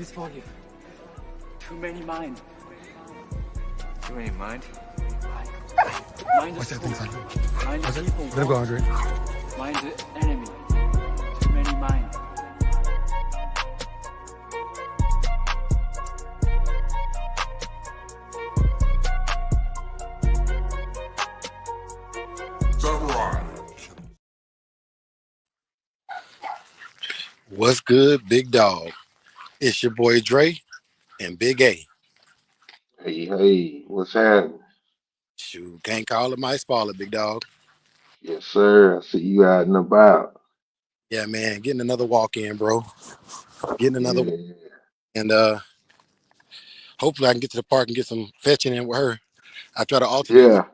This for you. Too many mind. Too many mind? Mind the school. Mind the people. Let him go, Andre. Mind the enemy. Too many mind. What's good, big dog? It's your boy Dre and Big A. Hey, what's happening? Shoot, can't call it my spoiler, big dog. Yes, sir. I see you out and about. Yeah, man, getting another walk in, bro. Getting another walk. Yeah, And hopefully I can get to the park and get some fetching in with her. I try to alternate with yeah.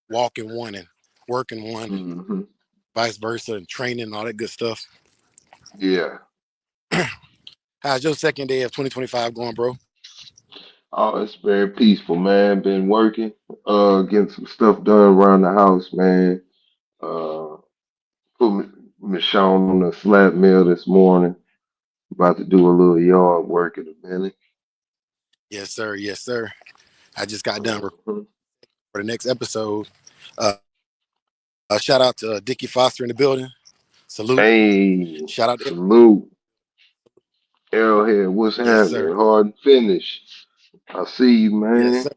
walking one and working one, hmm vice versa, and training and all that good stuff. Yeah. How's your second day of 2025 going, bro? Oh, it's very peaceful, man. Been working, getting some stuff done around the house, man. Uh, put Michonne on the slab mill this morning. About to do a little yard work in a minute. Yes, sir. Yes, sir. I just got done for Mhm. the next episode. Uh, shout out to Dickie Foster in the building. Salute. Hey, Shout out to salute. Arrowhead, what's yes, happening? sir. Hard and finish. I see you, Yes, man. sir.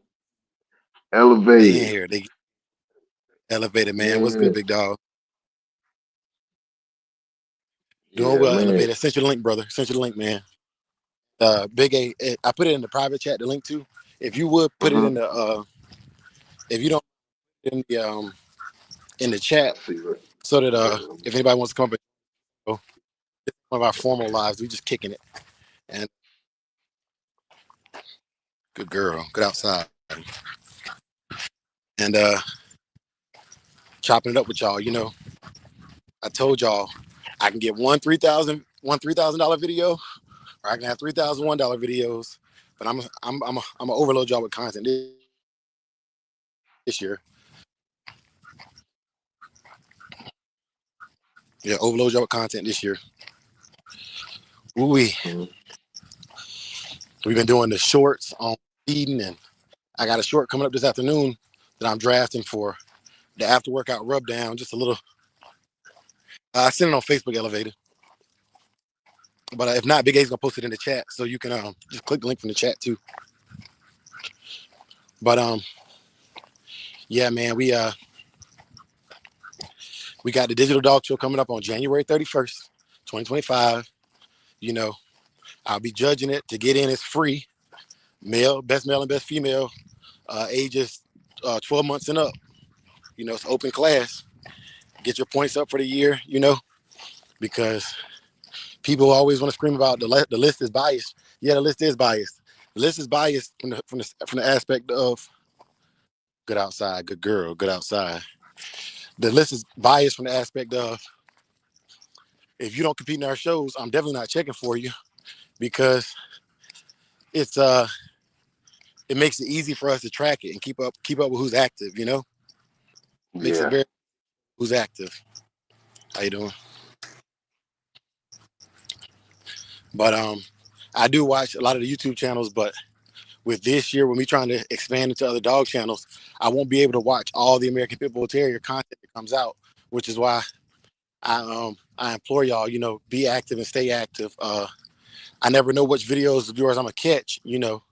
They in Elevated. here. They elevated, man. What's good, Yeah, big dog? Doing yeah, well, man. elevated. Sent you the link, brother. Sent you the link, man. Big A. I put it in the private chat. The link too. If you would put it hmm in the if you don't in the chat, I see that. so that Mhm. if anybody wants to come up, and one of our formal lives, we just kicking it. And good girl, good outside, and chopping it up with y'all. You know, I told y'all I can get one $3,000 video, or I can have $3,001 videos. But I'm gonna overload y'all with content this year. Yeah, overload y'all with content this year. We've been doing the shorts on feeding, and I got a short coming up this afternoon that I'm drafting for the after workout rub down. Just a little. I sent it on Facebook Elevated, but if not, Big A's gonna post it in the chat, so you can just click the link from the chat too. But yeah, man, we got the digital dog show coming up on January 31st, 2025. You know, I'll be judging it. To get in, it's free. Best male and best female, ages 12 months and up. You know, it's open class. Get your points up for the year. You know, because people always want to scream about the list is biased. Yeah, the list is biased. The list is biased from the aspect of good outside, good girl, good outside. The list is biased from the aspect of if you don't compete in our shows, I'm definitely not checking for you because it's it makes it easy for us to track it and keep up with who's active. You know, makes it Yeah. very who's active. How you doing? But I do watch a lot of the YouTube channels, but with this year, when we trying to expand into other dog channels, I won't be able to watch all the American Pit Bull Terrier content that comes out, which is why I implore y'all, you know, be active and stay active. I never know which videos of yours I'm gonna catch, you know,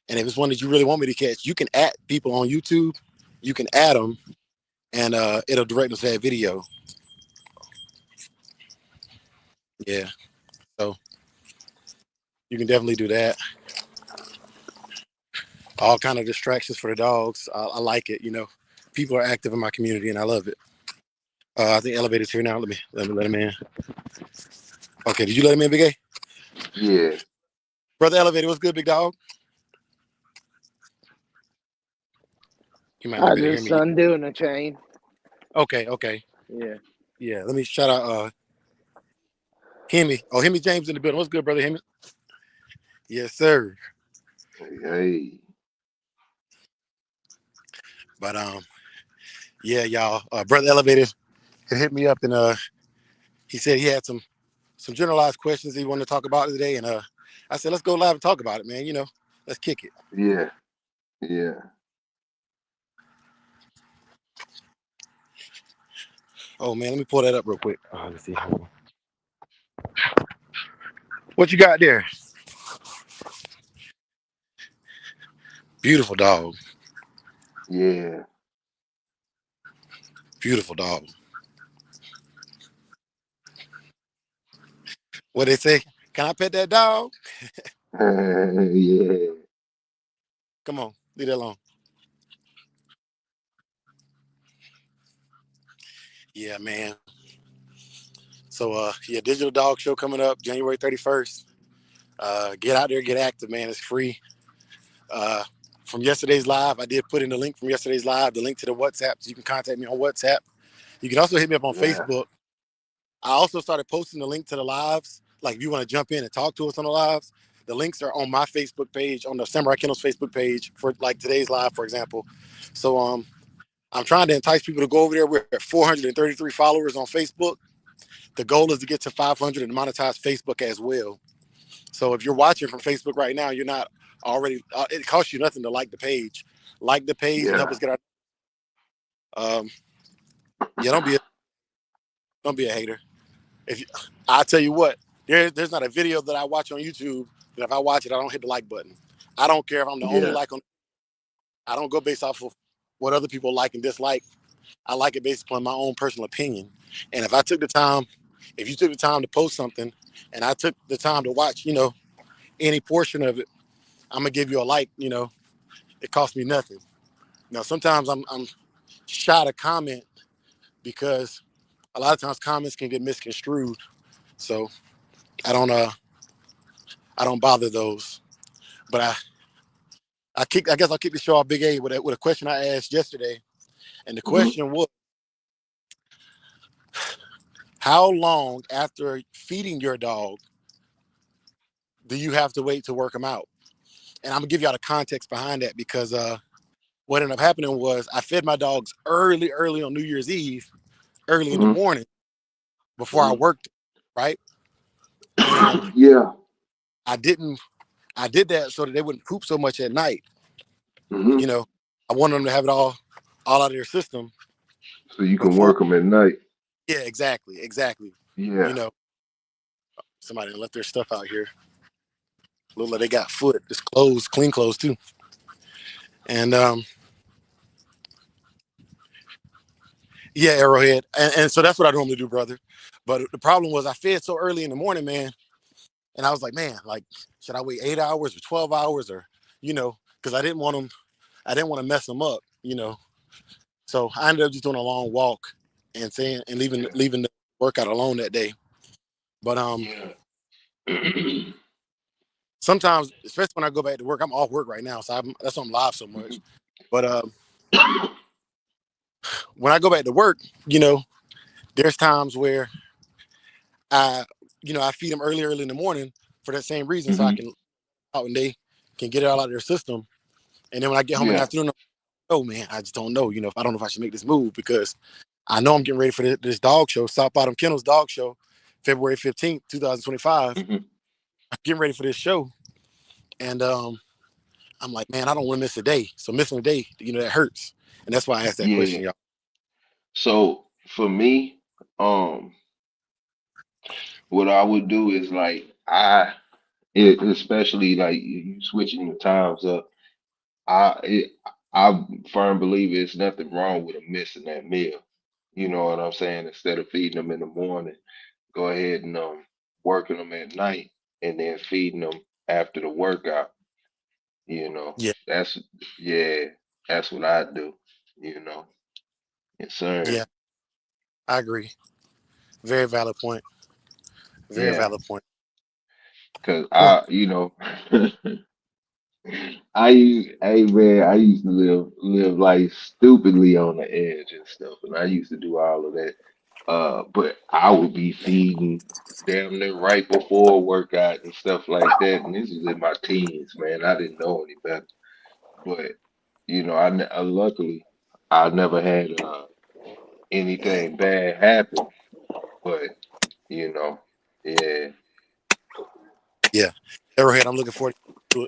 and if it's one that you really want me to catch, you can add people on YouTube, you can add them, and it'll direct them to that video. Yeah, so you can definitely do that. All kind of distractions for the dogs. I like it, you know. People are active in my community, and I love it. I think Elevator's here now. Let him in. Okay, did you let him in, Big A? Yeah. Brother Elevator, what's good, big dog? You might not I be able to hear just me. undoing a chain. Okay. Yeah. Yeah, let me shout out Hemi. Oh, Hemi James in the building. What's good, brother Hemi? Yes, sir. Hey. But yeah, y'all. Brother Elevator had hit me up and he said he had some generalized questions he wanted to talk about today, and I said, let's go live and talk about it, man. Let's kick it. Yeah. Yeah. Oh man, let me pull that up real quick. Let's see. What you got there? Beautiful dog. Yeah. Beautiful dog. What they say? Can I pet that dog? Yeah. Come on, leave that alone. Yeah, man. So yeah, digital dog show coming up January 31st. Get out there, get active, man. It's free. Uh, from yesterday's live, I did put in the link from yesterday's live, the link to the WhatsApp, so you can contact me on WhatsApp. You can also hit me up on Yeah. Facebook. I also started posting the link to the lives. Like if you want to jump in and talk to us on the lives, the links are on my Facebook page, on the Samurai Kennels Facebook page for like today's live, for example. So I'm trying to entice people to go over there. We're at 433 followers on Facebook. The goal is to get to 500 and monetize Facebook as well. So if you're watching from Facebook right now, you're not already. It costs you nothing to like the page. Like the page and help Yeah. us get our. Um, yeah, don't be a hater. If you, I tell you what, there's not a video that I watch on YouTube that if I watch it, I don't hit the like button. I don't care if I'm the only Yeah. like on. I don't go based off of what other people like and dislike. I like it based upon my own personal opinion. And if I took the time, if you took the time to post something, and I took the time to watch, any portion of it, I'm gonna give you a like. It costs me nothing. Now sometimes I'm shy to comment because a lot of times comments can get misconstrued. So I don't I don't bother those. But I guess I'll kick the show off Big A with a question I asked yesterday. And the Hmm. question was, how long after feeding your dog do you have to wait to work them out? And I'm gonna give y'all the context behind that because what ended up happening was I fed my dogs early on New Year's Eve, early in the Hmm. morning before I Hmm. worked, right? And Yeah. I didn't I did that so that they wouldn't poop so much at night. Hmm. You know, I wanted them to have it all out of their system So you can before. work them at night. Yeah, exactly. You Yeah. know, somebody left their stuff out here. Look like they got foot. It's clothes, clean clothes too. And yeah, Arrowhead. And so that's what I normally do, brother. But the problem was I fed so early in the morning, man. And I was like, man, like, should I wait 8 hours or 12 hours or, because I didn't want them, I didn't want to mess them up. So I ended up just doing a long walk and saying and leaving Yeah. leaving the workout alone that day. But Yeah. sometimes, especially when I go back to work, I'm off work right now, so that's why I'm live so much. But when I go back to work, you know, there's times where I, I feed them early in the morning for that same reason, so I Hmm. can out and they can get it all out of their system. And then when I get home in the Yeah. afternoon, oh man, I just don't know. If I don't know if I should make this move because I know I'm getting ready for this dog show, South Bottom Kennels Dog Show, February 15th, 2025. Hmm. I'm getting ready for this show, and I'm like, man, I don't want to miss a day. So missing a day, that hurts, and that's why I asked that Yeah. question, y'all. So for me, um, what I would do is like especially like you switching the times up. I it, I firm believe it's nothing wrong with them missing that meal. You know what I'm saying? Instead of feeding them in the morning, go ahead and working them at night and then feeding them after the workout. You know, Yeah, that's yeah, that's what I do. You know, yes, sir. yeah, I agree. Very valid point. Very Yeah, valid point. cause Huh. hey man, I used to live like stupidly on the edge and stuff, and I used to do all of that. But I would be feeding damn near right before a workout and stuff like that, and this was in my teens, man. I didn't know any better, but luckily I never had anything bad happen. But you know, yeah, Yeah. Arrowhead, I'm looking forward to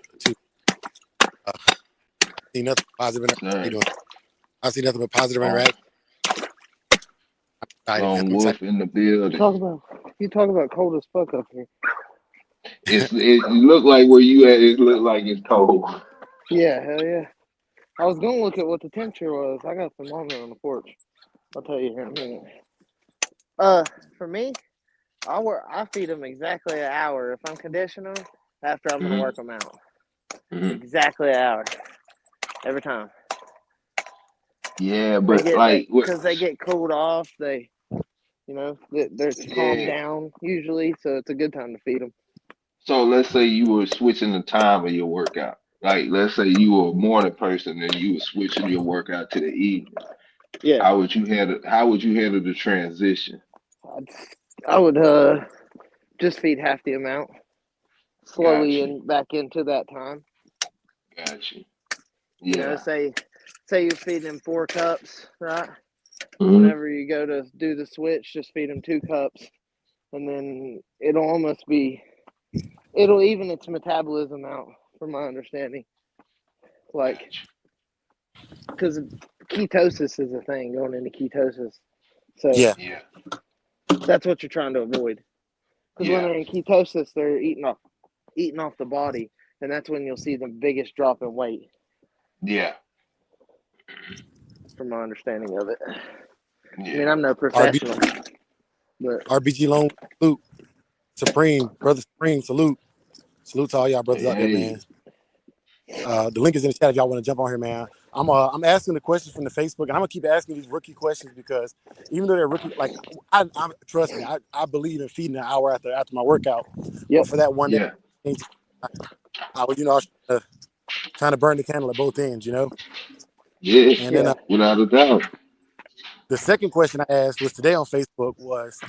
see nothing positive in how you Sir, doing? I see nothing but positive lone, interaction. I'm excited, man. lone I'm excited. wolf in the building. You talk about cold as fuck up here. It look like where you at. It look like it's cold. Yeah, hell yeah. I was gonna look at what the temperature was. I got the thermometer on the porch. I'll tell you here in a minute. For me, I feed them exactly an hour. If I'm conditioning them, after I'm gonna Hmm. work them out. Hmm. Exactly an hour every time. Yeah, They but get like what? because they get cooled off. They're calmed Yeah. down usually, so it's a good time to feed them. So let's say you were switching the time of your workout. Like let's say you were a morning person and you were switching your workout to the evening. Yeah, How would you handle the transition? I'd, I would just feed half the amount slowly Got you. and back into that time. Got you. You know, Yeah. say you're feeding them 4 cups, right? Hmm. Whenever you go to do the switch, just feed them 2 cups, and then it'll even its metabolism out, from my understanding. Like, Got because ketosis is a thing, going into ketosis, so Yeah. you. Yeah. that's what you're trying to avoid. Because when Yeah. they're in ketosis, they're eating off the body, and that's when you'll see the biggest drop in weight, Yeah. from my understanding of it. I mean, Yeah. I'm no RB, professional, but RBG Lone salute. Supreme, brother Supreme, salute. Salute to all y'all brothers out there, Hey. man. The link is in the chat if y'all want to jump on here, man. I'm asking the questions from the Facebook, and I'm gonna keep asking these rookie questions because even though they're rookie, like I trust me, I believe in feeding an hour after my workout, but yep. for that one day, Yeah. I was I was trying to burn the candle at both ends, Yeah. And then Yeah. Without a doubt. the second question I asked was today on Facebook was,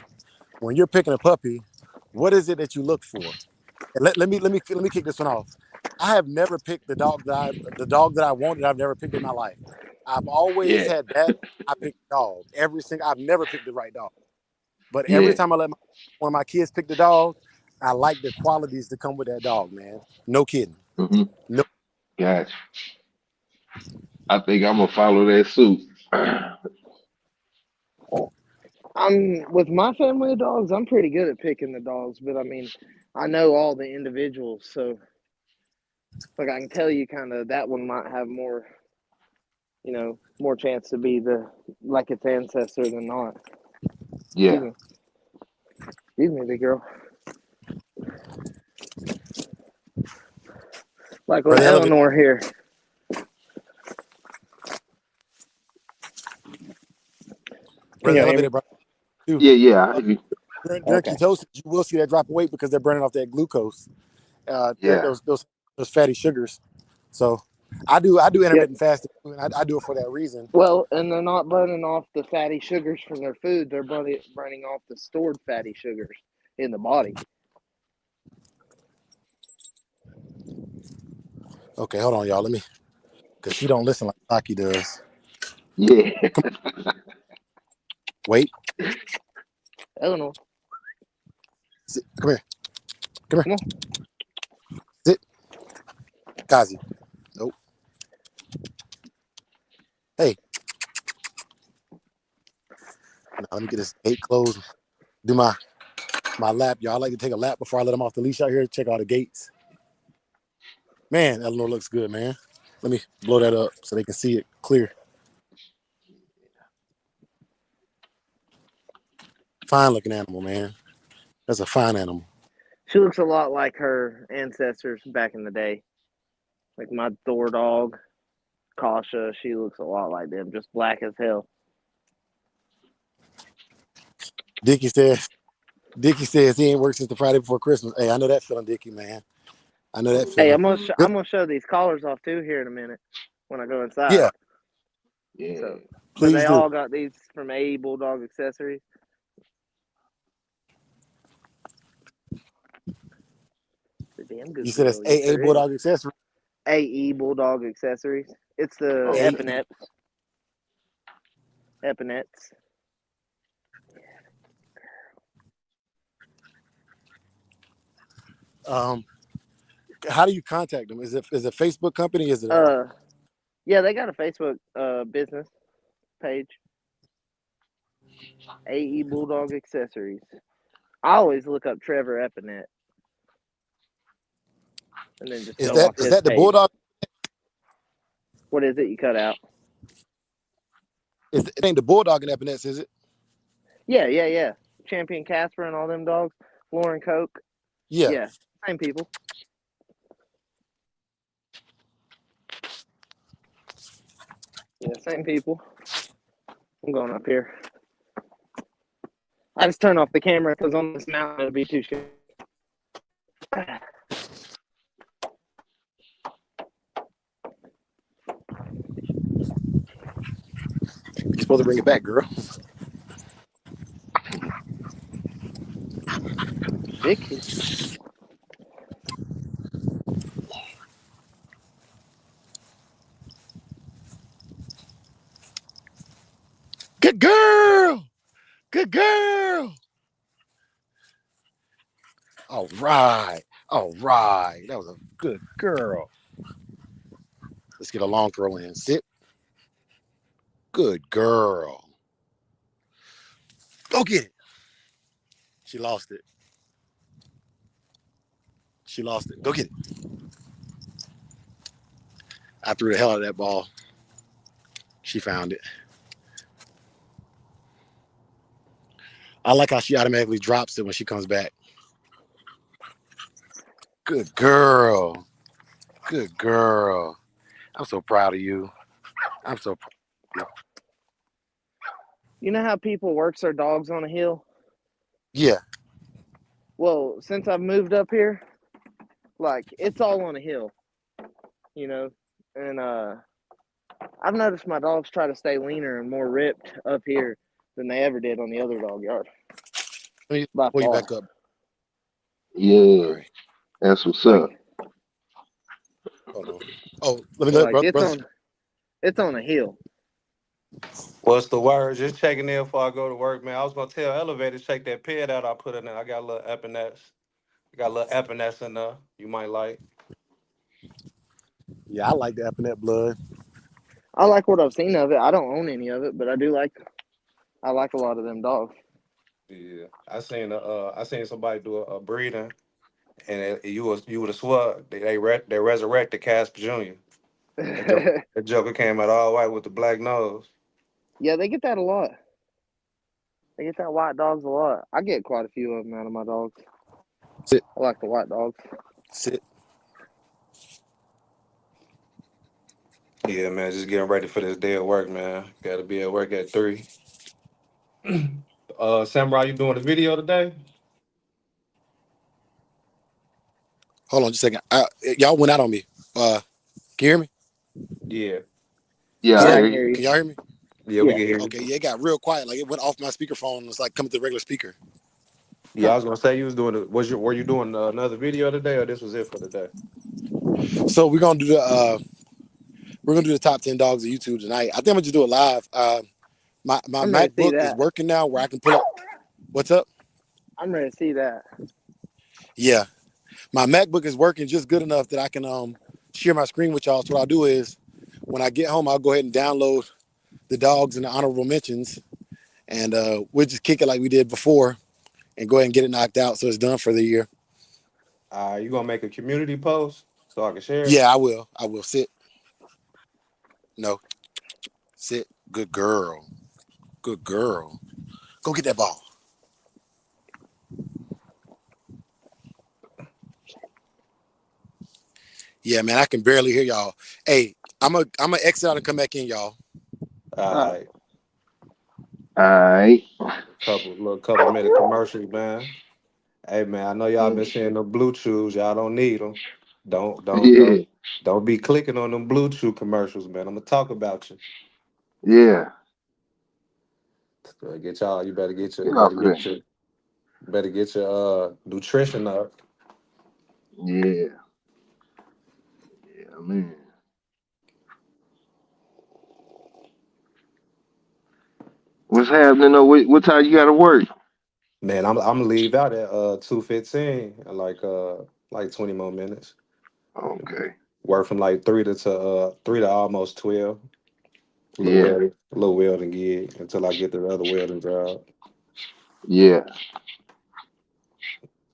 when you're picking a puppy, what is it that you look for? And let me kick this one off. I have never picked the dog that I wanted. I've never picked in my life. I've always Yeah. had bad. I picked the dog I've never picked the right dog. But every Yeah. time I let one of my kids pick the dog, I like the qualities that come with that dog, man. No kidding. Hmm. No. Gotcha. I think I'm gonna follow that suit. I'm with my family of dogs. I'm pretty good at picking the dogs, but I mean, I know all the individuals, so like I can tell you, kind of that one might have more, more chance to be the like its ancestor than not. Excuse Yeah. me, excuse me, big girl. Like with Brother Elevator, Eleanor here. Can brother you hear me? Elevator, brother, too. Yeah. Yeah. Uh, during Okay. ketosis, you will see that drop of weight because they're burning off that glucose, Yeah. those fatty sugars. So I do Yep. intermittent fasting, and I do it for that reason. Well, and they're not burning off the fatty sugars from their food. They're burning off the stored fatty sugars in the body. Okay, hold on, y'all. Let me, because she don't listen like Taki does. Yeah. Wait, Eleanor, come here, come here, come on. sit, Kazi. Nope. Hey, now let me get this gate closed. Do my lap, y'all. I like to take a lap before I let them off the leash out here. Check all the gates. Man, Eleanor looks good, man. Let me blow that up so they can see it clear. Fine looking animal, man. That's a fine animal. She looks a lot like her ancestors back in the day. Like my Thor dog, Kasha, she looks a lot like them, just black as hell. Dickie says he ain't worked since the Friday before Christmas. Hey, I know that feeling, Dickie, man. I know that Hey, feeling. Good. I'm gonna show these collars off too here in a minute when I go inside. Yeah, Yeah. So, but please they do. all got these from A Bulldog Accessories. It's a damn You good said that's girl. Yes, AA sir is. Bulldog accessory. AE Bulldog Accessories. It's the Oh. A. Epinets. Um, how do you contact them? Is it a Facebook company? Is it a Uh, yeah, they got a Facebook business page, AE Bulldog Accessories. I always look up Trevor Epinette and then just is go that off is his that the page. bulldog? What is it you cut out? It ain't the bulldog in Epinets, is it? Yeah. Champion Casper and all them dogs. Lauren Coke. Yeah. Yeah, same people. Yeah, same people. I'm going up here. I just turned off the camera because on this mountain it'd be too short. You're supposed to bring it back, girl. Vicky. Good girl. Good girl. All right. All right. That was a good girl. Let's get a long throw in. Sit. Good girl. Go get it. She lost it. She lost it. Go get it. I threw the hell out of that ball. She found it. I like how she automatically drops it when she comes back. Good girl. Good girl. I'm so proud of you. I'm so proud of you. You know how people works their dogs on a hill? Yeah. Well, since I've moved up here, like it's all on a hill, you know, and I've noticed my dogs try to stay leaner and more ripped up here than they ever did on the other dog yard Let me by pull you far. back up. All Yeah, right. that's what's Like, up. Hold on. Oh, let me let like brother. it's on a hill. What's the word? Just checking in before I go to work, man. I was gonna tell Elevated check that pad out I put in there. I got a little epinets. I got a little epinets in there. You might like. Yeah, I like the Epinette blood. I like what I've seen of it. I don't own any of it, but I like a lot of them dogs. Yeah, I seen somebody do a breeding, and you would have swore they resurrected Casper Jr. That Joker came out all white with the black nose. Yeah, they get that a lot. They get that white dogs a lot. I get quite a few of them out of my dogs. Sit. I like the white dogs. Sit. Yeah, man, just getting ready for this day of work, man. Got to be at work at 3. Samurai, you doing the video today? Hold on just a second. Y'all went out on me. Can you hear me? Yeah, Yeah, Yeah, I I hear can you. hear you. Can y'all hear me? yeah, we Yeah. can hear you. Okay, yeah, it got real quiet. Like it went off my speakerphone. It's like coming to the regular speaker. Yeah, I was gonna say you was doing. Were you doing another video today, or this was it for today? So we're gonna do the top 10 dogs of YouTube tonight. I think I'm gonna just do it live. My I'm ready to see MacBook is that. working now where I can pull up. What's up? I'm ready to see that. Yeah, my MacBook is working just good enough that I can share my screen with y'all. So what I'll do is when I get home, I'll go ahead and download the dogs and the honorable mentions, and we'll just kick it like we did before, and go ahead and get it knocked out so it's done for the year. You gonna make a community post so I can share it? Yeah, I will. I will sit. No, sit. Good girl. Good girl. Go get that ball. Yeah, man, I can barely hear y'all. Hey, I'm a exit out and come back in, y'all. All right. Alright, All right. couple minute commercials, man. Hey, man, I know y'all been seeing the Bluetooths. Y'all don't need them. Don't don't Yeah, don't don't be clicking on them Bluetooth commercials, man. I'm gonna talk about you. yeah. Get y'all. Get off of there. Better get your nutrition up. Yeah, yeah, man. What's happening though? What time you got to work? Man, I'm gonna leave out at 2:15. Like like 20 more minutes. Okay. Work from like 3 to almost 12. Yeah. Little welding gig until I get the other welding job. Yeah.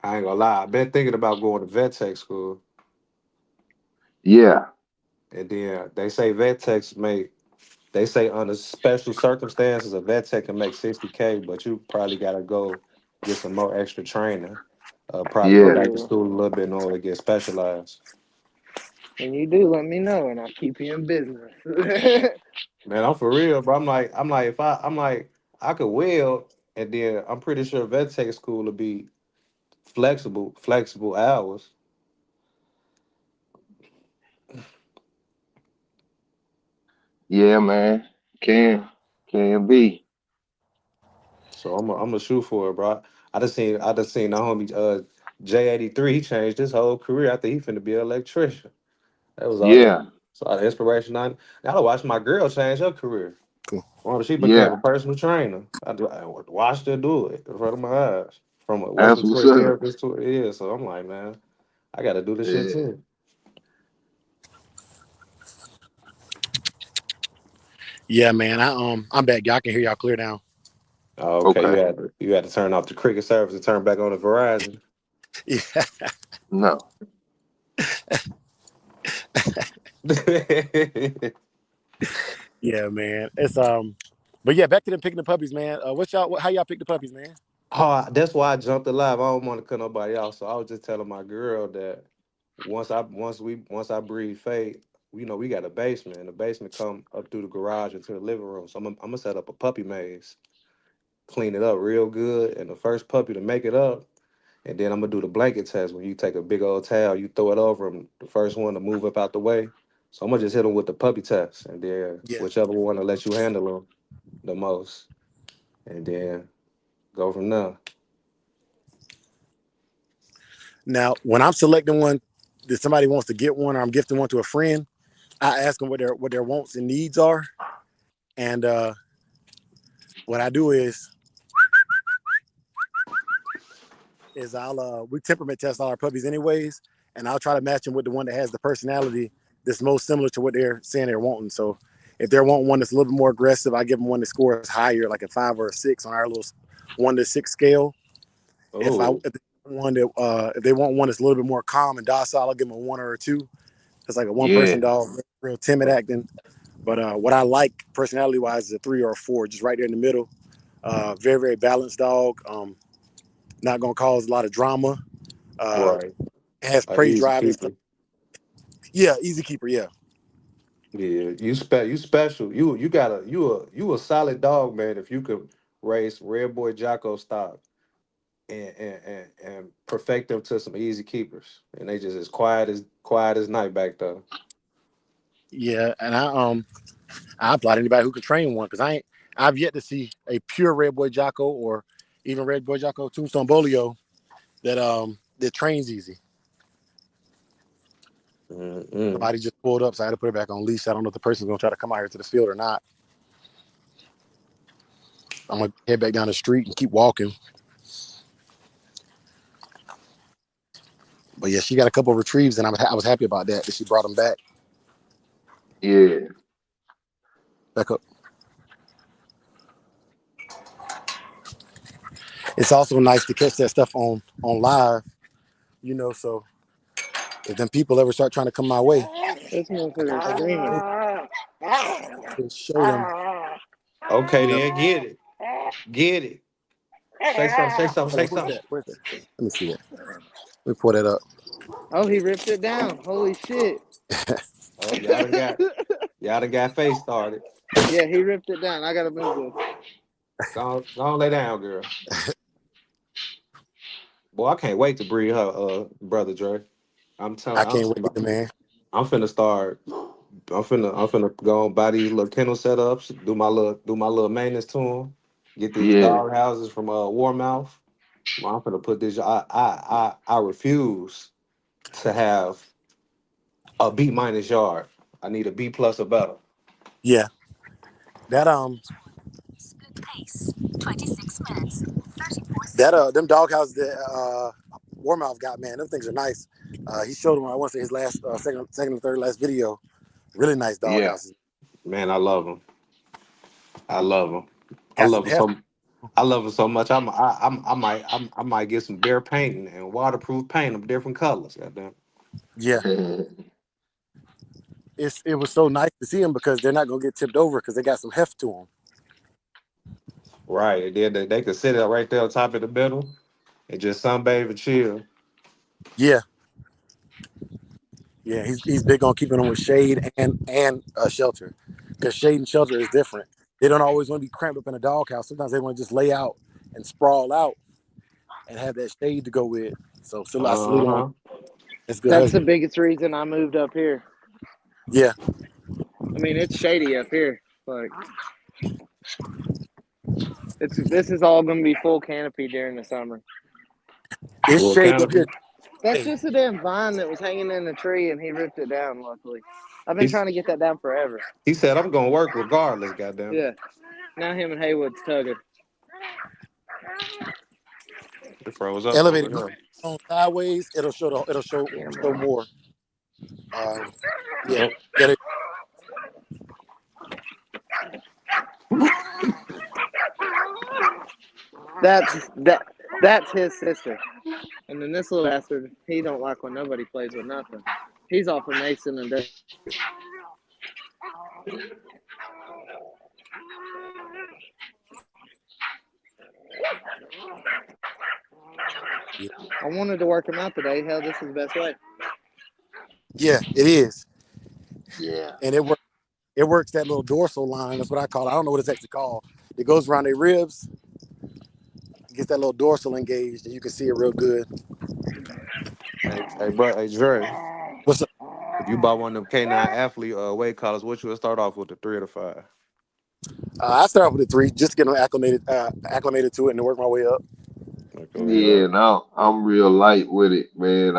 I ain't gonna lie. I've been thinking about going to vet tech school, Yeah. and then they say vet techs make. They say under special circumstances, a vet tech can make 60K, but you probably gotta go get some more extra training. Probably go Yeah. back to Yeah. school a little bit in order to get specialized. When you do, let me know, and I'll keep you in business. Man, I'm for real, bro. I'm like, I could weld, and then I'm pretty sure vet tech school will be flexible hours. Yeah, man. Can can be. So I'm gonna shoot for it, bro. I just seen the homie J83. He changed his whole career after he finna be an electrician. That was all the Yeah. inspiration. I watched my girl change her career. Cool. Well, she became a Yeah. personal trainer. I watched her do it in front of my eyes. Went That's from what's sports up. therapist to yeah. So I'm like, man, I got to do this shit Yeah. too. Yeah, man. I'm back. Y'all can hear y'all clear now. Oh, okay, Okay. you had to turn off the cricket service and turn back on the Verizon. Yeah, No. yeah, man. But yeah, back to them picking the puppies, man. How y'all pick the puppies, man? Oh, that's why I jumped alive. I don't want to cut nobody out, so I was just telling my girl that once I breed Fate, we got a basement, and the basement come up through the garage into the living room. So I'm gonna set up a puppy maze, clean it up real good, and the first puppy to make it up, and then I'm gonna do the blanket test. When you take a big old towel, you throw it over them, the first one to move up out the way. So I'm gonna just hit them with the puppy test, and then Yeah. whichever one to let you handle them the most, and then go from there. Now, when I'm selecting one that somebody wants to get one, or I'm gifting one to a friend, I ask them what their wants and needs are, and what I do is we temperament test all our puppies anyways, and I'll try to match them with the one that has the personality that's most similar to what they're saying they're wanting. So if they're wanting one that's a little bit more aggressive, I give them one that scores higher, like a 5 or a 6 on our little 1 to 6 scale. Oh, If they want one that's a little bit more calm and docile, I'll give them a 1 or a 2. It's like a one Yeah. person dog, real timid acting. But what I like personality wise is a 3 or a 4, just right there in the middle. Very, very balanced dog. Not gonna cause a lot of drama. Uh, right. has prey Easy drive and stuff. keeper. Yeah, easy keeper. Yeah, Yeah, you special. You a solid dog, man. If you could raise Red Boy Jocko stock and perfect them to some easy keepers, and they just as quiet as night back there. yeah. And I applaud anybody who can train one because I've yet to see a pure Red Boy Jocko or even Red Boy Jocko Tombstone Bolio that trains easy. Mm-mm. Somebody just pulled up, so I had to put it back on leash. I don't know if the person's gonna try to come out here to the field or not. I'm gonna head back down the street and keep walking. But yeah, she got a couple of retrieves, and I was happy about that she brought them Yeah. back up. It's also nice to catch that stuff on live, So if them people ever start trying to come my way, This motherfucker screaming. I can show them. Okay, You know, then get it, get it. Say something. Say something. hold Say on, where's something. that? Where's that? Let me see that. Let me pull that up. Oh, he ripped it down. Holy shit. Oh, y'all done got face started. Yeah, he ripped it down. I gotta move this. Go on, lay down, girl. Boy, I can't wait to breed her, brother Dre. I'm I telling. can't wait either, man. I'm finna start. I'm finna go and buy these little kennel setups. Do my little maintenance to them. Get these Yeah. dog houses from Warmouth. Well, I'm finna put this. I refuse to have a B minus yard. I need a B plus or better. Yeah, that that them dog houses that Warmouth got, man, them things are nice. He showed him, I want to say his last second or third last video. Really nice dog Yeah. houses. Man, I love them. I love them. I Got some love them heft. so. I love them so much. I might get some bear painting and waterproof paint of different colors. Goddamn. Yeah, it was so nice to see them because they're not gonna get tipped over because they got some heft to them. Right. They could sit up right there on top of the middle and just sunbathe and chill. Yeah, yeah. He's big on keeping them with shade and shelter because shade and shelter is different. They don't always want to be cramped up in a doghouse. Sometimes they want to just lay out and sprawl out and have that shade to go with. So I salute Uh him on huh. his good That's the husband. biggest reason I moved up here. Yeah, I mean, it's shady up here. Like this is all gonna be full canopy during the summer. it's Full shade up here. canopy. That's Hey, just a damn vine that was hanging in the tree and he ripped it down, luckily. I've been He's trying to get that down forever. he said I'm gonna work regardless. Goddamn. Yeah. Now him and Haywood's tugging. It froze up over elevated, go here. on sideways. It'll show more. Um, yeah, Yep. yeah. That's his sister. And then this little bastard, he don't like when nobody plays with nothing. He's off of Mason and Dave. I wanted to work him out today. Hell, this is the best way. Yeah, it is, Yeah. and it works. It works that little dorsal line. That's what I call it. I don't know what it's actually called. It goes around their ribs, gets that little dorsal engaged, and you can see it real good. Hey, Dre. What's up? If you buy one of them K9 athlete weight collars, what you would start off with the 3 or 5? I start off with a 3, just to get them acclimated to it, and then work my way up. Okay, yeah. Yeah, no, I'm real light with it, man.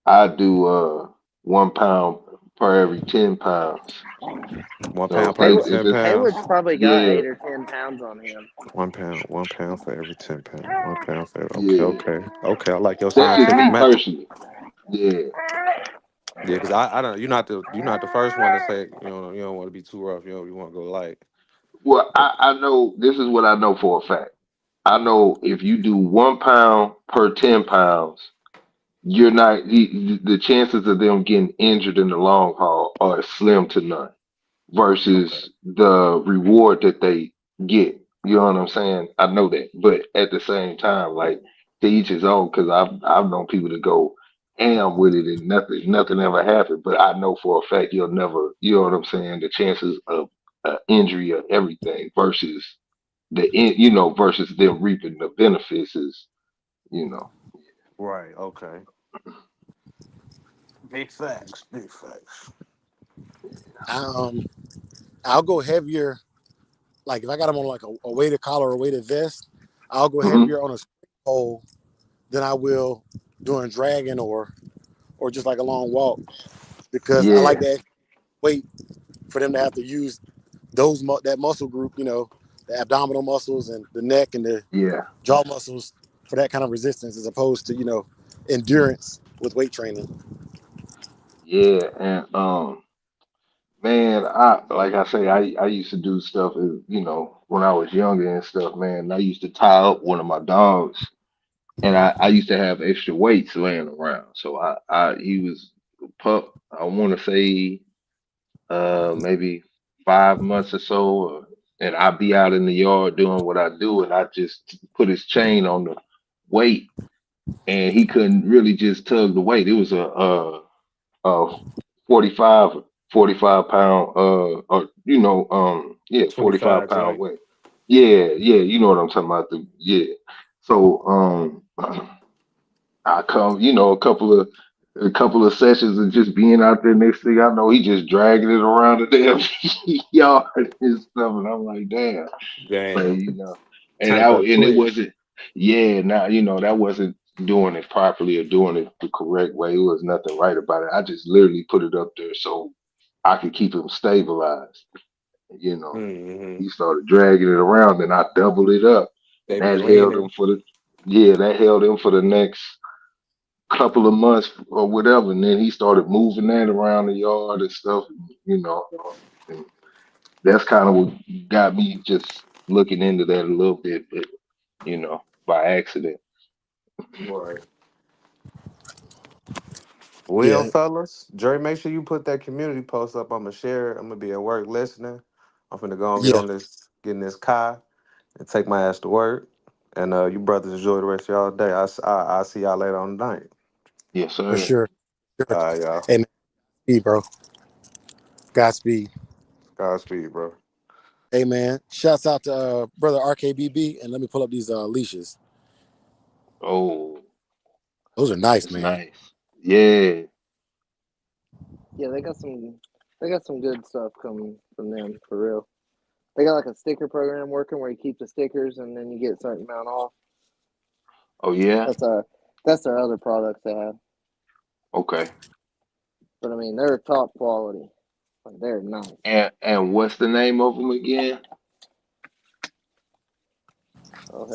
I do 1 pound per every 10 pounds. 1 pound So per every Haywood, if ten it's Haywood's pounds. probably got yeah, 8 or 10 pounds on him. 1 pound. 1 pound for every 10 pounds. 1 pound for okay, yeah. okay, okay. I like your That's just scientific me method. personally. Yeah. Yeah, because I don't. You're not the first one to say you don't want to be too rough. You want to go light. Well, I know this is what I know for a fact. I know if you do 1 pound per 10 pounds, you're not the chances of them getting injured in the long haul are slim to none Okay. versus the reward that they get. You know what I'm saying? I know that, but at the same time, like to each his own. Because I've known people to go am with it and nothing ever happened. But I know for a fact you'll never. You know what I'm saying? The chances of injury or everything versus versus them reaping the benefits is you know. Right. Okay. Big facts. Big facts. I, I'll go heavier. Like if I got them on like a weighted collar or a weighted vest, I'll go Hmm. heavier on a pole than I will doing dragging or just like a long walk because I like Yeah, that weight for them to have to use that muscle group, the abdominal muscles and the neck and the yeah, jaw muscles for that kind of resistance as opposed to endurance with weight training. yeah, and man, I like I say, I used to do stuff, when I was younger and stuff. Man, I used to tie up one of my dogs, and I used to have extra weights laying around. So he was a pup. I want to say maybe 5 months or so, and I'd be out in the yard doing what I do, and I just put his chain on the weight, and he couldn't really just tug the weight. It was a 45 45 pound or yeah, 45 25 pound joint. weight. Yeah, you know what I'm talking about. So I come, a couple of sessions and just being out there. Next thing I know, he just dragging it around the damn yard and stuff, and I'm like, damn. But Damn. and Turned up it quick. wasn't. Yeah, now that wasn't doing it properly or doing it the correct way. It was nothing right about it. I just literally put it up there so I could keep him stabilized. You know, Hmm. he started dragging it around, and I doubled it up, and They be that held him leaning. for the next. couple of months or whatever, and then he started moving that around the yard and stuff. You know, and that's kind of what got me just looking into that a little bit, but by accident. Right. Well, Yeah, fellas, Jerry, make sure you put that community post up. I'm gonna share it. I'm gonna be at work listening. I'm finna go and get yeah, on this, get in this car, and take my ass to work. And you brothers enjoy the rest of y'all day. I'll see y'all later on tonight. Yes, for sir. sure. Sure. All right, y'all. Hey man, speed, bro. Godspeed. Godspeed, bro. Hey man, shouts out to brother RKBB, and let me pull up these leashes. Oh, Those are nice, that's man. nice. Yeah. Yeah, they got some good stuff coming from them for real. They got like a sticker program working where you keep the stickers and then you get a certain amount off. Oh, yeah. That's their other products they have. Okay. But I mean, they're top quality. Like they're nice. And what's the name of them again? Okay,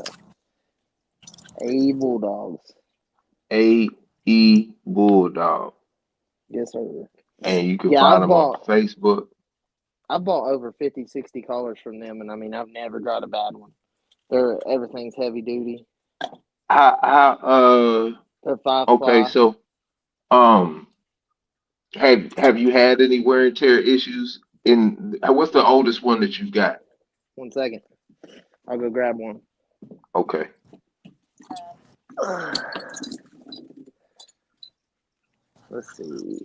A Bulldogs. A E Bulldog, Yes, sir. and you can Yeah, find them on Facebook. I bought over 50, 60 collars from them, and I mean, I've never got a bad one. Everything's heavy duty. How They're five okay, ply. so um have you had any wear and tear issues in what's the oldest one that you've got? 1 second, I'll go grab one. Okay. Let's see.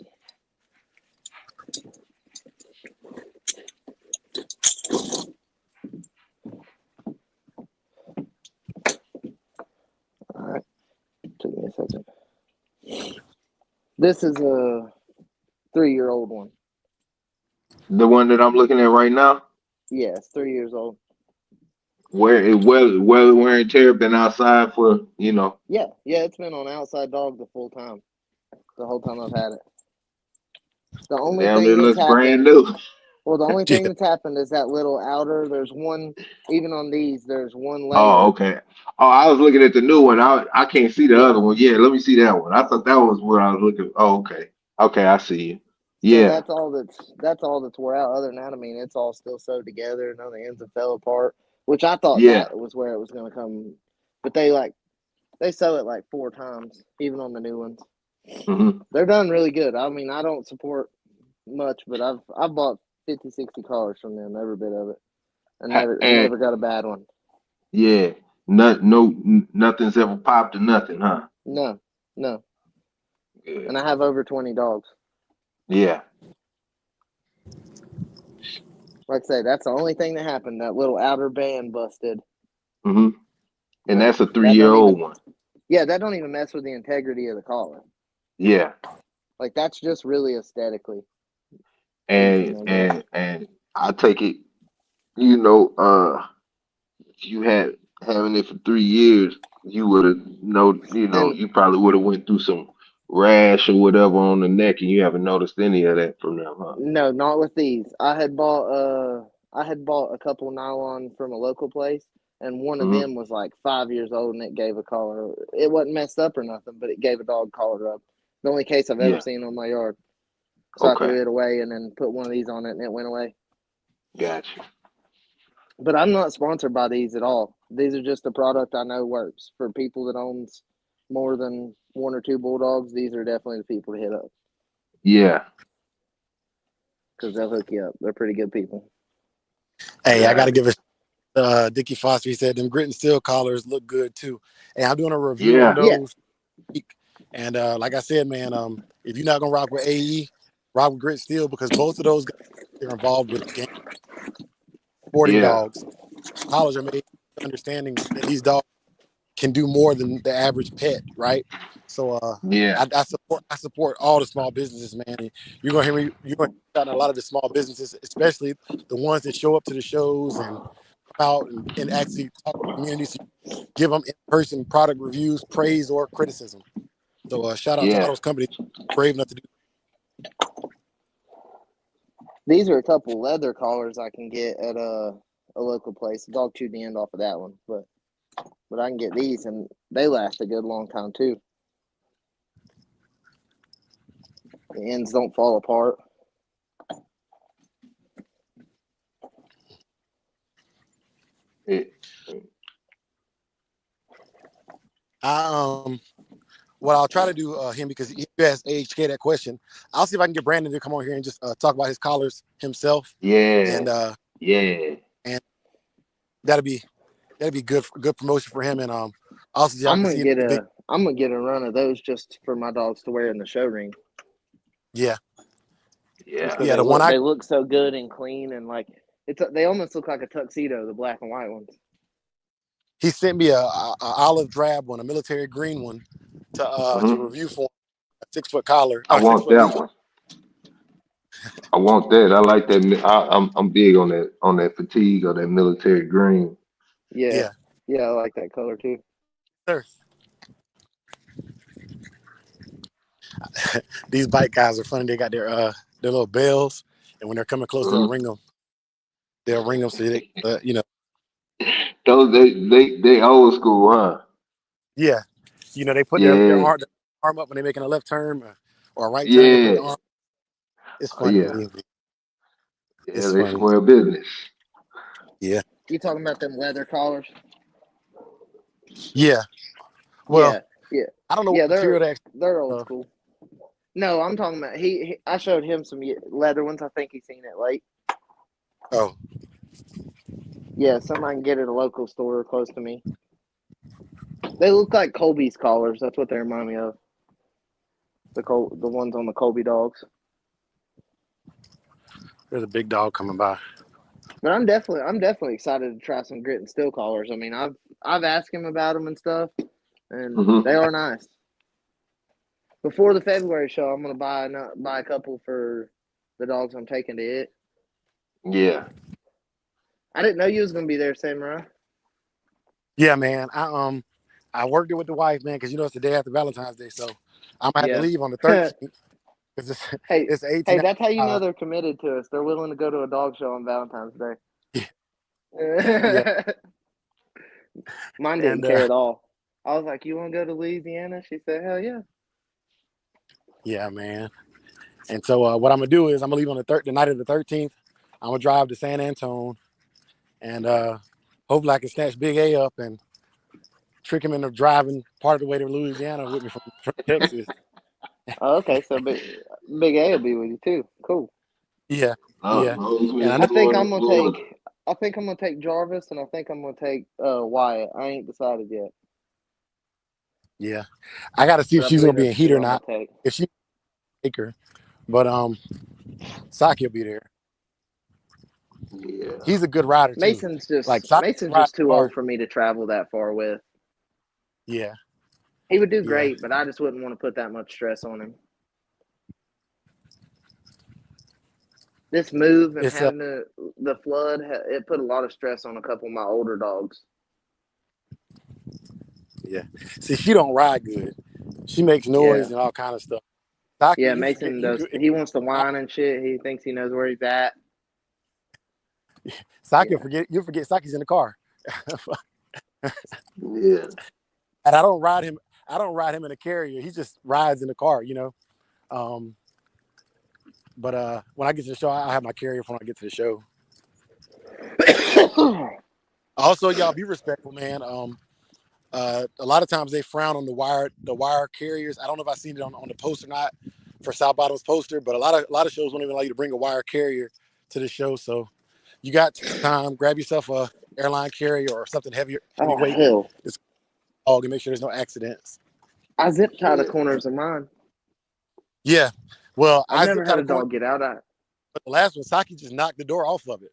All right, took me a second. This is a 3-year-old one. The one that I'm looking at right now, Yeah, it's 3 years old. where wear and tear been outside for, Yeah, it's been on outside dog the full time, the whole time I've had it. The only damn thing near that's looks brand happened, new. well, the only thing Yeah, that's happened is that little outer. There's one, even on these. There's one Oh, layer. okay. Oh, I was looking at the new one. I can't see the Yeah, other one. Yeah, let me see that one. I thought that was where I was looking. Oh, okay. Okay, I see you. so Yeah, that's all that's wore out. Other than that, I mean, it's all still sewed together. None of the ends have fell apart. Which I thought yeah. that was where it was going to come, but they sew it like 4 times, even on the new ones. Hmm. They're done really good. I mean, I don't support much, but I've bought 50, 60 cars from them, every bit of it, and And never got a bad one. yeah, nothing's ever popped or nothing, huh? No, no, Good. and I have over 20 dogs. Yeah. Like I say, that's the only thing that happened. That little outer band busted, Hmm. And but that's a three that year don't old even one. that don't even mess with the integrity of the collar. Yeah. Like that's just really aesthetically pleasing, And I guess. and I take it, you know, if you had having it for 3 years, you would have And you probably would have went through some rash or whatever on the neck, and you haven't noticed any of that from them, huh? no, not with these. I had bought a couple nylon from a local place, and one of Hmm. them was like 5 years old, and it gave a collar. It wasn't messed up or nothing, but it gave a dog collar rub. The only case I've ever Yeah. seen on my yard. So I Okay. threw it away and then put one of these on it, and it went away. Gotcha. But I'm not sponsored by these at all. These are just a product I know works for people that owns more than one or two bulldogs. These are definitely the people to hit up Yeah. because they'll hook you up. They're pretty good people. hey, I got to Got it. give a Dickie Foster. He said them grit and steel collars look good too. And I'm doing a review on Yeah. Yeah, those. And like I said, man, if you're not gonna rock with AE, rock with grit steel because both of those guys are involved with game sporting Yeah. dogs. Collars are made understanding that these dogs can do more than the average pet, right? So Yeah. I support all the small businesses, man. And you're gonna hear about a lot of the small businesses, especially the ones that show up to the shows and come out and actually talk to the community. So give them in-person product reviews, praise or criticism. So shout out to all Yeah. those companies brave enough to do. these are a couple leather collars I can get at a local place. The dog chewed the end off of that one, but I can get these and they last a good long time too. The ends don't fall apart. It, I what I'll try to do him because he asked AHK that question. I'll see if I can get Brandon to come on here and just talk about his collars himself, yeah, and yeah. and that'll be good promotion for him, and also y'all I'm can gonna see get the big a run of those just for my dogs to wear in the show ring. yeah Just Yeah. because the one I they look so good and clean and like they almost look like a tuxedo, the black and white ones. he sent me a olive drab one, a military green one to Hmm. review for a 6 foot collar I or six want foot that leash. one. I want that. I like that. I'm big on that fatigue or that military green. Yeah, Yeah, yeah, I like that color too. sir. These bike guys are funny. They got their little bells, and when they're coming close, they'll Mhm. ring them. They'll ring them so they Those they old school, huh? yeah, they put Yeah, their arm up when they're making a left turn or a right turn. They put yeah, their arm. It's oh, funny to yeah, me. yeah. It's They funny. square business. Yeah, You talking about them leather collars? yeah. Well, Yeah, yeah, I don't know what yeah. material they actually. They're old Uh, school. No, I'm talking about I showed him some leather ones. I think he's seen it late. oh, Yeah, some I can get at a local store close to me. They look like Colby's collars. That's what they remind me of. The ones on the Colby dogs. there's a big dog coming by. But I'm definitely excited to try some grit and steel collars. I mean, I've asked him about them and stuff, and Hmm. they are nice. Before the February show, I'm gonna buy a couple for the dogs I'm taking to it. Yeah. I didn't know you was gonna be there, Samurai. Yeah, man. I worked it with the wife, man, because it's the day after Valentine's Day, so I'm gonna have to Yeah. leave on the 13th because it's Hey, it's 18. hey, that's how you know they're committed to us. They're willing to go to a dog show on Valentine's Yeah, yeah, Day. Mine didn't and care at all. I was like, "You want to go to Louisiana?" She said, "Hell yeah." yeah, man. And so what I'm gonna do is I'm gonna leave on the night of the 13th. I'm gonna drive to San Antone, and hopefully I can snatch Big A up and trick him into driving part of the way to Louisiana with me from Texas. Oh, okay, so Big A will be with you too. Cool. Yeah, yeah. Long as we And I ain't know. I think going I'm to gonna Florida. take. I think I'm gonna take Jarvis, and I think I'm gonna take Wyatt. I ain't decided yet, Yeah, I got to see if but I she's believe gonna be that's in the heat two or I'm gonna not. take. If she take her, but Saki will be there. Yeah. He's a good rider too. Like Saki Mason's rides just too hard. old for me to travel that far with. Yeah, He would do yeah. great, but I just wouldn't want to put that much stress on him. This move and It's having the flood, it put a lot of stress on a couple of my older dogs. yeah. See, she don't ride good. She makes Yeah, noise and all kind of stuff. Saki, yeah. you forget Mason you. does. He wants to whine and shit. He thinks he knows where he's at. Saki Yeah. forget you forget Saki's in the car, Yeah. and I don't ride him. I don't ride him in a carrier. He just rides in the car. Um, but when I get to the show, I have my carrier when I get to the show. Also, y'all be respectful, man. A lot of times they frown on the wire carriers. I don't know if I've seen it on the post or not for South Bottoms poster, but a lot of shows won't even allow you to bring a wire carrier to the show. So you got time, grab yourself a airline carrier or something Oh heavyweight. hell! It's dog and make sure there's no accidents. I zip tie the Yeah. corners of mine. Yeah. Well, I've I never zipped had out a a corner, dog get out. but the last one, Saki just knocked the door off of it.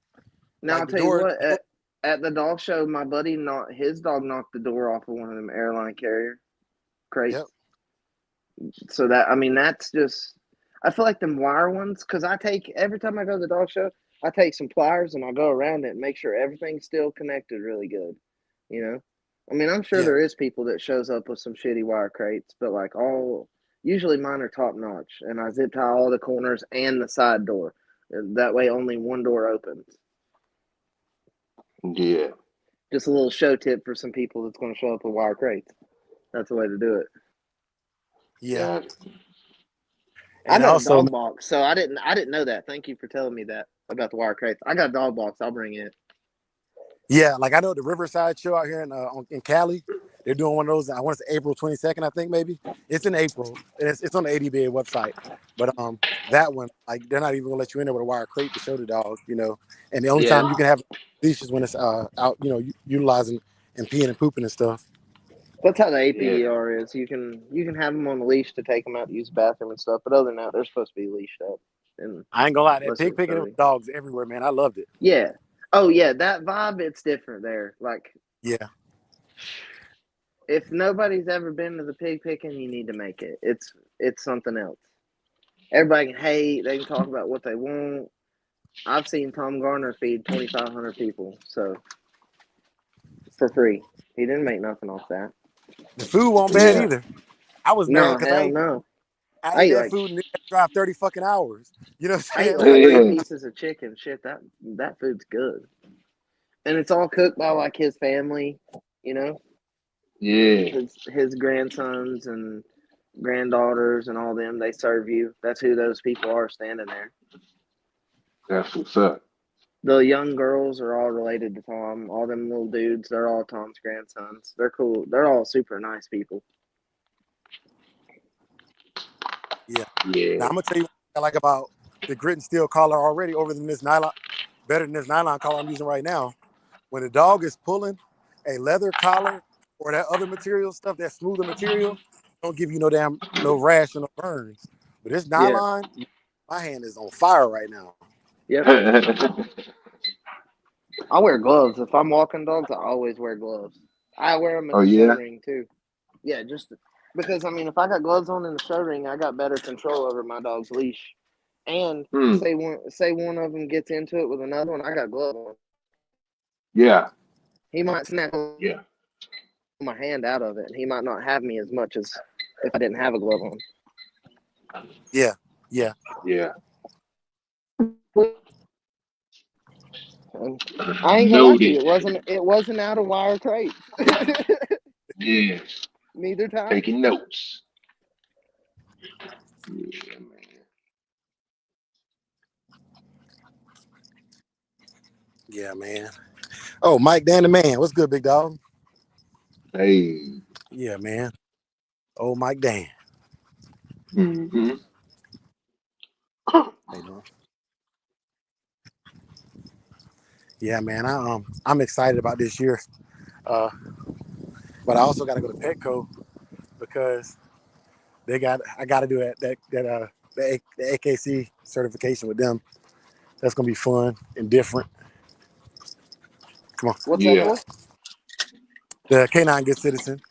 Now Like I'll the tell you door. what. At the dog show, my buddy knocked his dog knocked the door off of one of them airline carrier Yep. crates. So that I mean that's just. I feel like them wire ones because I take every time I go to the dog show, I take some pliers and I go around it and make sure everything's still connected really good. You know, I mean I'm sure Yeah. there is people that shows up with some shitty wire crates, but like all usually mine are top notch, and I zip tie all the corners and the side door. That way, only one door opens. Yeah. Just a little show tip for some people that's going to show up with wire crates. That's the way to do it. Yeah. Yeah. I And got a also, dog box, so I didn't know that. Thank you for telling me that about the wire crates. I got a dog box. I'll bring it. yeah, like I know the Riverside show out here in Cali. They're doing one of those. I want to say April 22nd, I think maybe. It's in April, and it's on the ADBA website. But that one, like they're not even gonna let you in there with a wire crate to show the dog, you know. And the only Yeah, time you can have leash is when it's out, you know, utilizing and peeing and pooping and stuff. that's how the Yeah, APDR is. You can have them on the leash to take them out to use the bathroom and stuff. But other than that, they're supposed to be leashed up, and I ain't gonna lie, that unless pig it's picking with dirty. dogs everywhere, man. I loved it. Yeah. Oh yeah, that vibe. It's different there. Like Yeah, if nobody's ever been to the pig picking, you need to make it. It's something else. Everybody can hate. They can talk about what they want. I've seen Tom Garner feed 2,500 people, so for free. He didn't make nothing off that. the food wasn't bad yeah. either. I was mad No, because hell no. I I ate ate that like food and it had to drive 30 fucking hours. You know what I I'm ate saying? like Like, three Yeah, pieces of chicken. Shit, that food's good, and it's all cooked by like his family. You know, yeah. his grandsons and granddaughters and all them. They serve you. That's who those people are standing there. That's what's up. The young girls are all related to Tom. All them little dudes, they're all Tom's grandsons. They're cool. They're all super nice people. yeah. Now Yeah, I'm gonna tell you what I like about the grit and steel collar already over than this nylon, better than this nylon collar I'm using right now. When the dog is pulling a leather collar or that other material stuff, that smoother material, don't give you no rash or no burns. But this Yeah. nylon, my hand is on fire right now. Yep. I wear gloves. If I'm walking dogs, I always wear gloves. I wear them in oh the show yeah. ring too. Yeah, just because I mean, if I got gloves on in the show ring, I got better control over my dog's leash. And Hmm. say one of them gets into it with another one, I got gloves on. Yeah, He might snap yeah, my hand out of it, and he might not have me as much as if I didn't have a glove on. Yeah, yeah, yeah. And I ain't gonna lie to you, Noted. it wasn't out of wire crates. Yeah, Neither time. taking notes. Yeah, man. yeah, man. Oh, Mike Dan the man, what's good, big dog? Hey. Yeah, man. Oh, Mike Dan. Hmm. How you doing? Yeah, man. I'm excited about this year. Uh, but I also got to go to Petco because I got to do the AKC certification with them. That's gonna be fun and different. Come on, What's that Yeah. for? the Canine Good Citizen.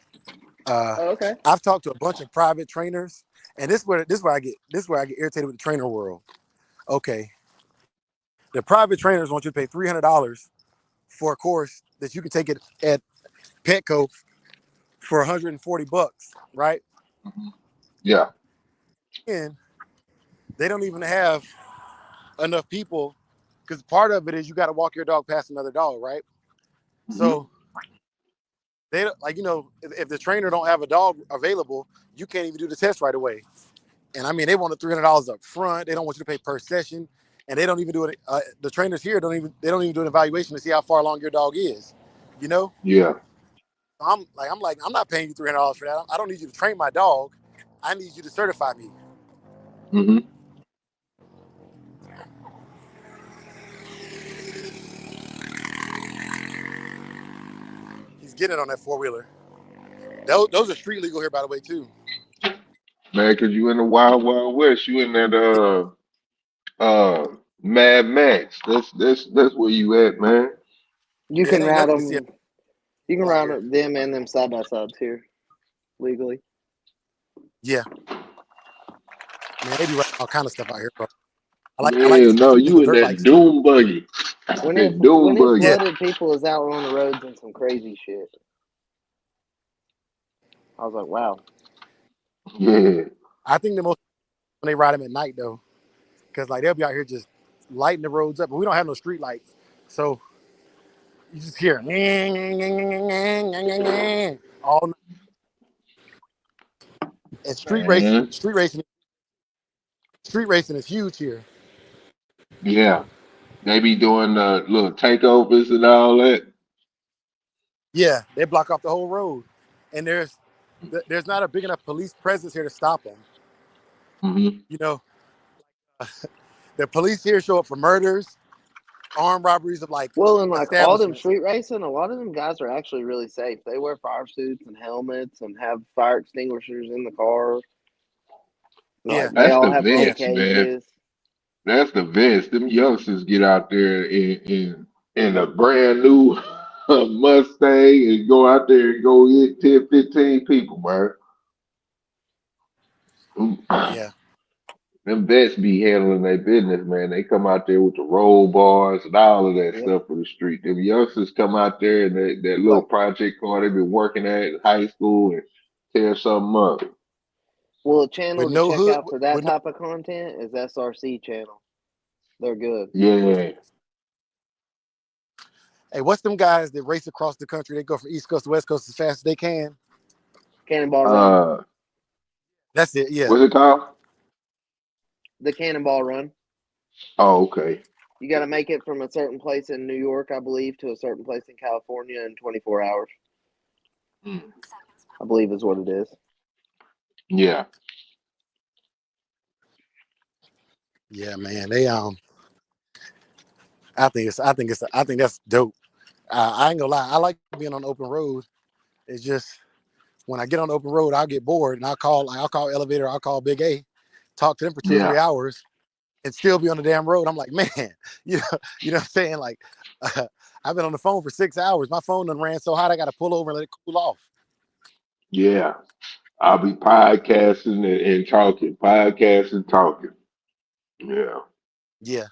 Uh, Oh, okay. I've talked to a bunch of private trainers, and this is where I get irritated with the trainer world. Okay, the private trainers want you to pay $300 for a course that you can take it at Petco for $140, right? Mhm. Yeah. And they don't even have enough people because part of it is you got to walk your dog past another dog, right? Hmm. So they like if the trainer don't have a dog available, you can't even do the test right away. And I mean, they want the $300 up front. They don't want you to pay per session, and they don't even do it. The trainers here don't even do an evaluation to see how far along your dog is. You know, Yeah. I'm not paying you $300 for that. I don't need you to train my dog. I need you to certify me. Hmm. He's getting it on that four wheeler. Those are street legal here, by the way, too. Man, cause you in the wild, wild west. You in that Mad Max. That's where you at, man. You Yeah, it can ain't ride nothing to see them. You can out ride here. them and them side by sides here legally. Yeah, man, they be running all kind of stuff out here, bro. I like Yeah, the no, street legal you in dirt that bikes too. doom buggy. When it That when doom it buggy. Yeah, flooded, people is out on the roads and some crazy shit. I was like, wow. Yeah. I think the most when they ride them at night though, because like they'll be out here just lighting the roads up, but we don't have no street lights, so you just hear all night. And street racing, Man. street racing, Street racing is huge here. Yeah, they be doing little takeovers and all that. Yeah, they block off the whole road, and there's not a big enough police presence here to stop them. Hmm. You know, the police here show up for murders, armed robberies of like Well, and like all them establishments. street racing, a lot of them guys are actually really safe. They wear fire suits and helmets and have fire extinguishers in the car. Yeah, Like they That's all the have roll yeah, vets, man. cages. That's the vets. Them youngsters get out there in a brand new Mustang and go out there and go hit 10, 15 people, man. yeah, Them vets be handling their business, man. They come out there with the roll bars and all of that Yep. stuff for the street. Them youngsters come out there and that little Like, project car they've been working at in high school and tear something up. well, a with channel to no check hood, out for that with no. type of content is SRC channel. They're good. Yeah. Hey, what's them guys that race across the country? They go from East Coast to West Coast as fast as they can. Cannonball Run. Uh, That's it. Yeah, what's it called? The Cannonball Run. Oh, okay. You got to make it from a certain place in New York, I believe, to a certain place in California in 24 hours. Mm. I believe is what it is. Yeah. yeah, man. I think that's dope. I ain't gonna lie. I like being on the open road. It's just when I get on the open road, I'll get bored and I'll call Elevator, I'll call Big A, talk to them for two, Yeah. 3 hours, and still be on the damn road. I'm like, man, you know what I'm saying? Like, uh, I've been on the phone for 6 hours. My phone done ran so hot, I got to pull over and let it cool off. Yeah. I'll be podcasting and talking, podcasting, talking. Yeah. Yeah,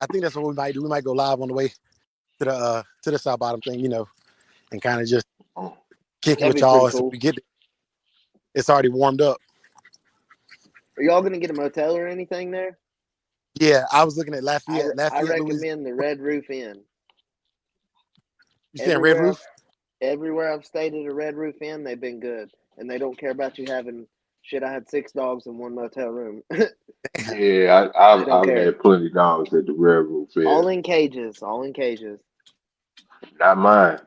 I think that's what we might do. We might go live on the way to the South Bottom thing, and kind of just Oh, kick it That'd with be pretty y'all. So cool. we get it's already warmed up. Are y'all going to get a motel or anything there? Yeah, I was looking at I I Lafayette, Louisiana. recommend the Red Roof Inn. You saying Red Everywhere I've Roof? everywhere I've stayed at a Red Roof Inn, they've been good, and they don't care about you having shit. I had 6 dogs in one motel room. yeah. They don't I've care. had plenty of dogs at the railroad fair. All in cages. All in cages. Not mine,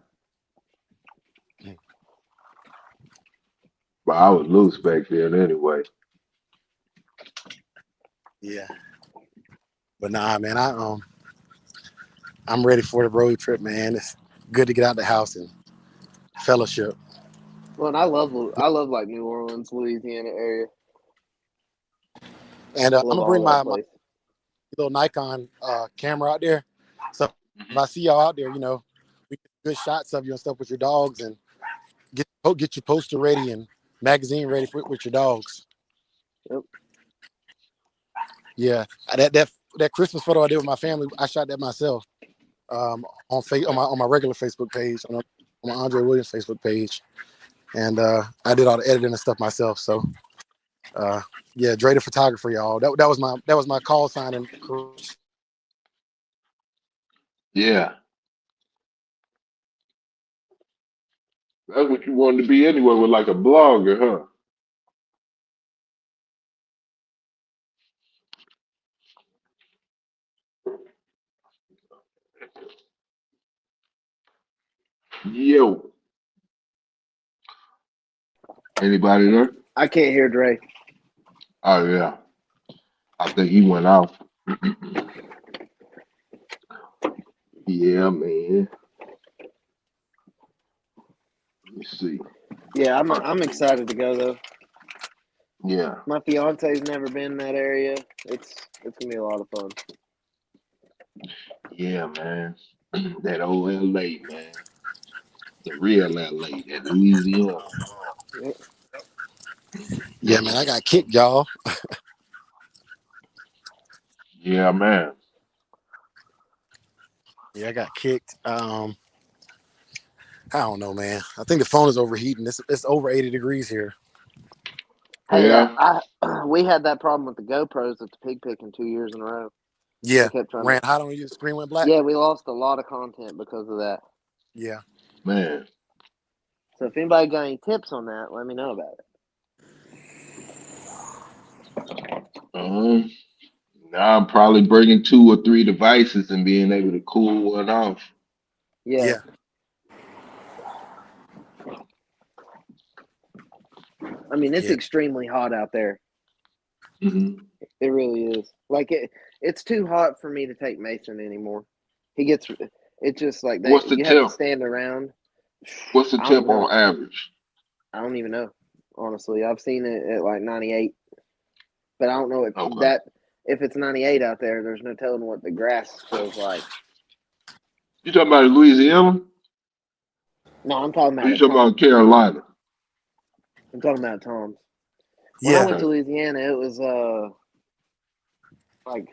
but I was loose back then anyway. Yeah, but nah, man, I'm ready for the road trip, man. It's good to get out the house and fellowship. Well, and I love like New Orleans, Louisiana area. And I I'm love gonna bring all that my place. little Nikon camera out there. So if Mhm. I see y'all out there, we get good shots of you and stuff with your dogs, and get your poster ready and magazine ready with your dogs. Yep. Yeah, that Christmas photo I did with my family, I shot that myself on my regular Facebook page, on my Andre Williams Facebook page, and I did all the editing and stuff myself. So uh, yeah, Dre the photographer, y'all. That was my call sign and Yeah, that's what you wanted to be anyway, with like a blogger, huh? Yo, anybody there? I can't hear Dre. Oh yeah, I think he went off. Yeah, man. Let me see. Yeah, I'm Uh, I'm excited to go though. yeah, My fiance's never been in that area. It's gonna be a lot of fun. yeah, man. That old LA, man. The real LA, that Louisiana. Yep. yeah, man, I got kicked, y'all. Yeah, man. Yeah, I got kicked. I don't know, man. I think the phone is overheating. It's over 80 degrees here. Hey, Yeah, we had that problem with the GoPros at the pig picking 2 years in a row. They Yeah, kept trying to. ran hot on you. The screen went black. Yeah, we lost a lot of content because of that. Yeah, man. So if anybody got any tips on that, let me know about it. Um, now I'm probably bringing 2 or 3 devices and being able to cool one off. Yeah, Yeah, I mean it's yeah, extremely hot out there. Hmm. It really is. Like it's too hot for me to take Mason anymore. He gets it's just like What's they the you have to temp? stand around. What's the I don't temp even know. on average? I don't even know. Honestly, I've seen it at like 98, but I don't know if Okay. that if it's 98 out there. There's no telling what the grass feels like. You talking about Louisiana? No, I'm talking Or about you at talking about Tom's. Carolina? I'm talking about Tom's. When I yeah, went to Okay. Louisiana, it was like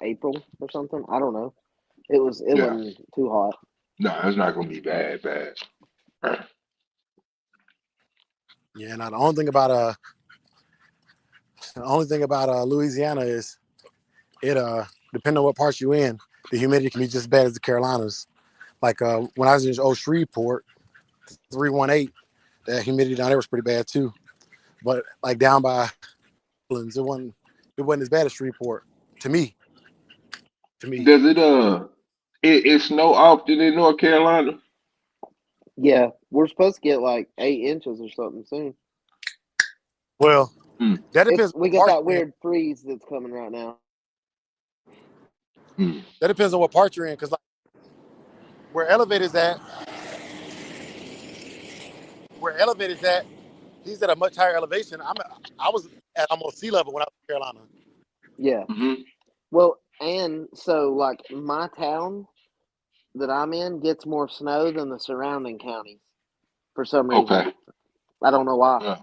April or something. I don't know. It Yeah. wasn't too hot. No, it's not gonna be bad, bad. yeah. Now the only thing about Louisiana is it depending on what parts you in, the humidity can be just as bad as the Carolinas. Like when I was in Old Shreveport, 318, the humidity down there was pretty bad too. But like down by Orleans, it wasn't as bad as Shreveport to me. To me, Does it snow often in North Carolina? Yeah, we're supposed to get like 8 inches or something soon. well, Hmm. that It's depends on we what got part that you're in. weird freeze that's coming right now. Hmm. That depends on what part you're in, because like where elevated's at, where elevated's at, he's at a much higher elevation. I was at almost sea level when I was in Carolina. Yeah. Hmm. Well, and so like my town that I'm in gets more snow than the surrounding counties for some reason. Okay. I don't know why, Yeah.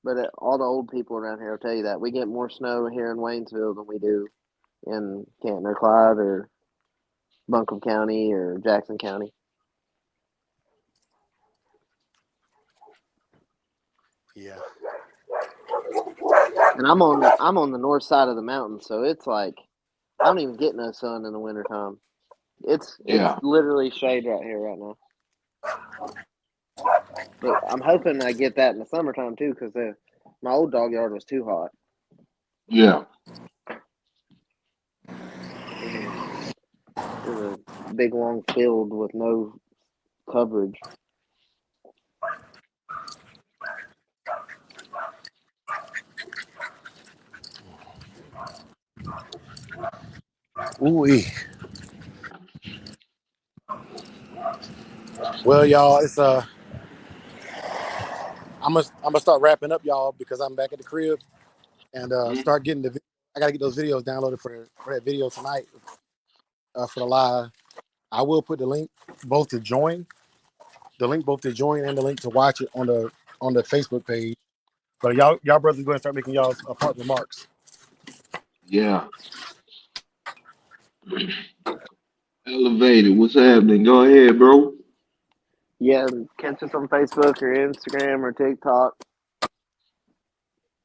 but all the old people around here will tell you that we get more snow here in Waynesville than we do in Canton or Clyde or Buncombe County or Jackson County. Yeah, And I'm on the north side of the mountain, so it's like I don't even get no sun in the wintertime. It's Yeah. literally shade right here right now. But I'm hoping I get that in the summertime too, because my old dog yard was too hot. Yeah. It was a big long field with no coverage. ooh. Well, y'all, it's I'm gonna start wrapping up, y'all, because I'm back at the crib and Mhm. start getting I gotta get those videos downloaded for that video tonight for the live. I will put the link both to join and the link to watch it on the Facebook page. But y'all brothers going to start making y'all's part remarks. Yeah. Elevated. What's happening? Go ahead, bro. Yeah, catch us on Facebook or Instagram or TikTok.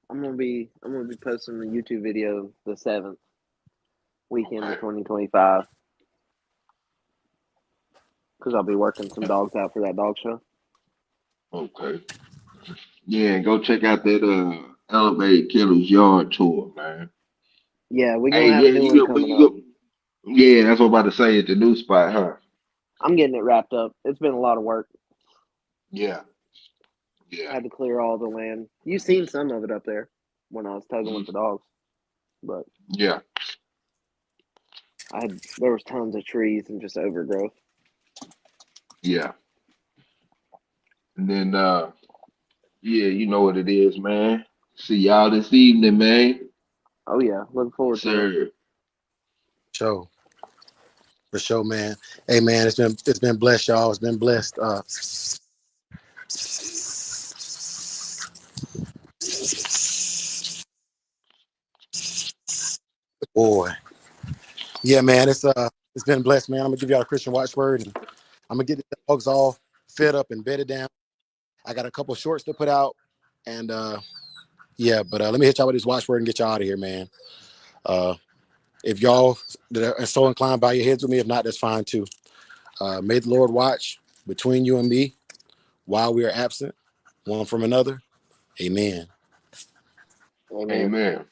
I'm gonna be posting the YouTube video the 7th weekend Okay. of 2025 because I'll be working some dogs out for that dog show. Okay. Yeah, go check out that Elevated Kennels yard tour, man. Yeah, we're Hey, gonna have yeah, a new one when coming you up. go, yeah, that's what I'm about to say at the new spot, huh? I'm getting it wrapped up. It's been a lot of work. Yeah, I yeah, had to clear all the land. You've seen some of it up there when I was tugging with mhm, the dogs, but yeah, there was tons of trees and just overgrowth. yeah. And then, yeah, you know what it is, man. See y'all this evening, man. Oh yeah, looking Yes, forward to it. sir. Show for sure, man. Hey, man, it's been blessed, y'all. It's been blessed. Boy, yeah, man, it's been blessed, man. I'm gonna give y'all a Christian watchword, and I'm gonna get the dogs all fed up and bedded down. I got a couple shorts to put out, and yeah, but let me hit y'all with this watchword and get y'all out of here, man. Uh, if y'all that are so inclined, bow your heads with me. If not, that's fine too. May the Lord watch between you and me while we are absent, one from another. Amen. Amen. Amen.